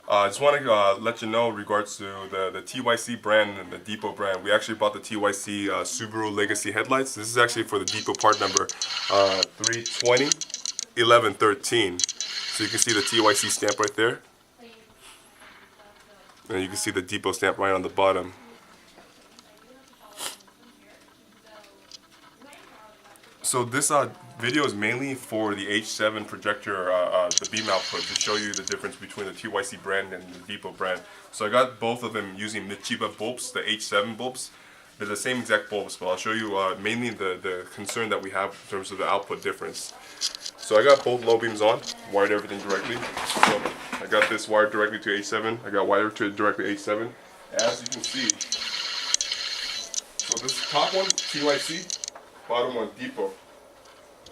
I just want to let you know in regards to the TYC brand and the Depot brand. We actually bought the TYC Subaru Legacy headlights. This is actually for the Depot part number 320 1113. So you can see the TYC stamp right there. And you can see the Depot stamp right on the bottom. So this video is mainly for the H7 projector, the beam output, to show you the difference between the TYC brand and the Depot brand. So I got both of them using Michiba bulbs, the H7 bulbs. They're the same exact bulbs, but I'll show you mainly the concern that we have in terms of the output difference. So I got both low beams on, wired everything directly. So I got this wired directly to H7. I got wired to directly H7. As you can see, so this top one, TYC, bottom one, Depot.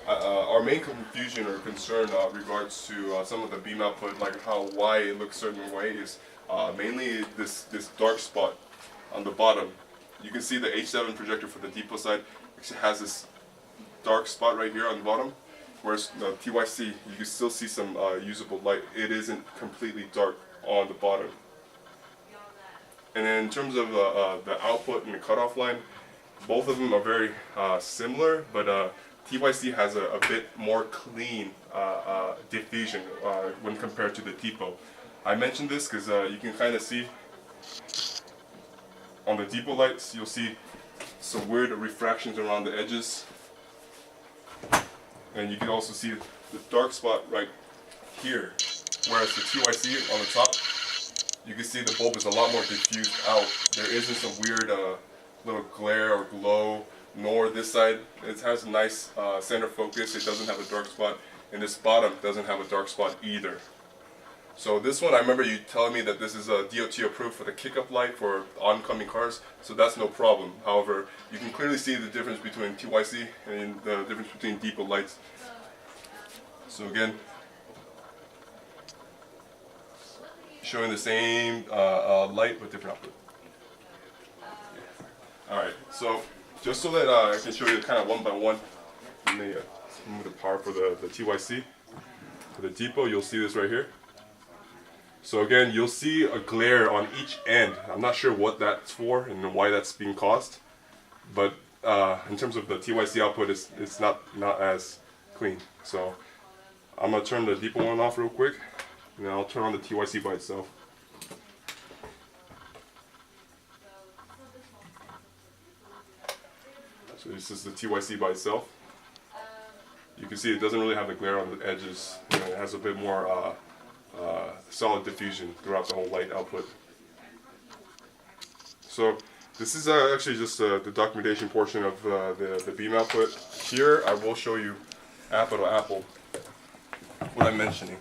Our main confusion or concern regards to some of the beam output, like why it looks a certain way, is mainly this dark spot on the bottom. You can see the H7 projector for the Depot side actually has this dark spot right here on the bottom, whereas the TYC, you can still see some usable light. It isn't completely dark on the bottom. And then in terms of the output and the cutoff line, both of them are very similar, but TYC has a bit more clean diffusion when compared to the Depot. I mentioned this because you can kind of see on the Depot lights, you'll see some weird refractions around the edges. And you can also see the dark spot right here, whereas the TYC on the top, you can see the bulb is a lot more diffused out. There isn't some weird little glare or glow, nor this side. It has a nice center focus. It doesn't have a dark spot, and this bottom doesn't have a dark spot either. So this one, I remember you telling me that this is a DOT approved for the kick-up light for oncoming cars, so that's no problem. However, you can clearly see the difference between TYC and the difference between Depot lights. So again, showing the same light with different output. Alright, so just so that I can show you kind of one by one, let me move the power for the TYC. For the Depot, you'll see this right here. So again, you'll see a glare on each end. I'm not sure what that's for and why that's being caused, but in terms of the TYC output, it's not as clean. So I'm gonna turn the Depot one off real quick, and then I'll turn on the TYC by itself. So this is the TYC by itself. You can see it doesn't really have the glare on the edges. You know, it has a bit more solid diffusion throughout the whole light output. So this is actually just the documentation portion of the beam output. Here I will show you apple to apple what I'm mentioning.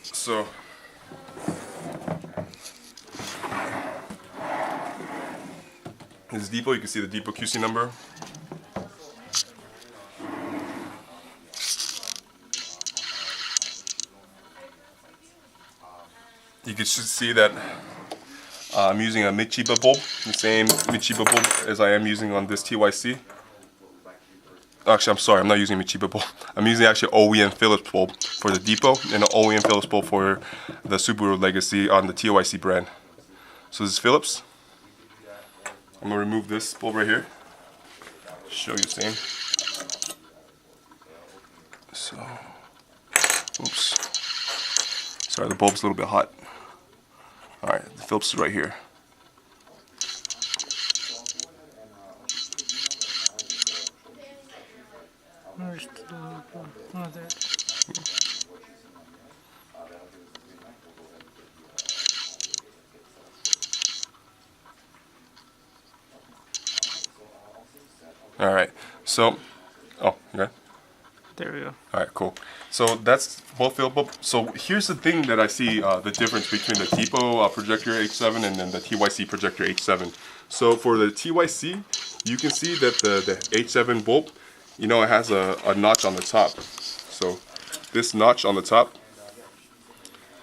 So this is Depot. You can see the Depot QC number. You can see that I'm using a Michiba bulb, the same Michiba bulb as I am using on this TYC. Actually, I'm sorry, I'm not using Michiba bulb. I'm using actually OEM Philips bulb for the Depot and an OEM Philips bulb for the Subaru Legacy on the TYC brand. So this is Philips. I'm gonna remove this bulb right here. Show you the same. So, oops. Sorry, the bulb's a little bit hot. Alright, the Philips is right here. Alright, so, oh, you got it? There we go. Alright, cool. So that's both Philips. So here's the thing that I see the difference between the Depot projector H7 and then the TYC projector H7. So for the TYC, you can see that the H7 bulb, you know, it has a notch on the top. So this notch on the top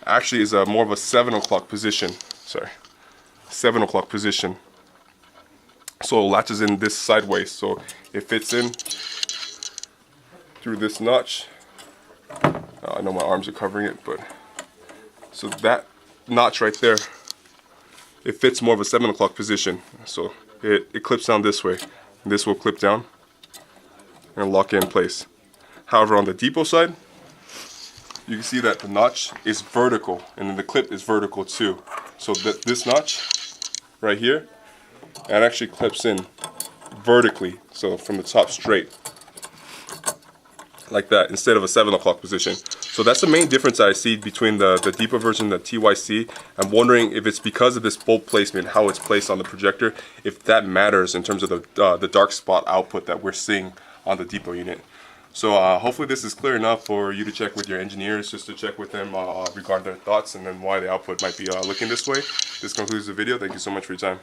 actually is more of a 7 o'clock position. Sorry, 7 o'clock position. So it latches in this sideways, so it fits in through this notch. I know my arms are covering it, but So that notch right there, it fits more of a 7 o'clock position. So it clips down this way. This will clip down and lock it in place. However, on the depot side, you can see that the notch is vertical and then the clip is vertical too. So this notch right here, it actually clips in vertically, so from the top straight, like that, instead of a 7 o'clock position. So that's the main difference that I see between the depot version and the TYC. I'm wondering if it's because of this bulb placement, how it's placed on the projector, if that matters in terms of the dark spot output that we're seeing on the depot unit. So hopefully this is clear enough for you to check with your engineers, just to check with them regarding their thoughts and then why the output might be looking this way. This concludes the video. Thank you so much for your time.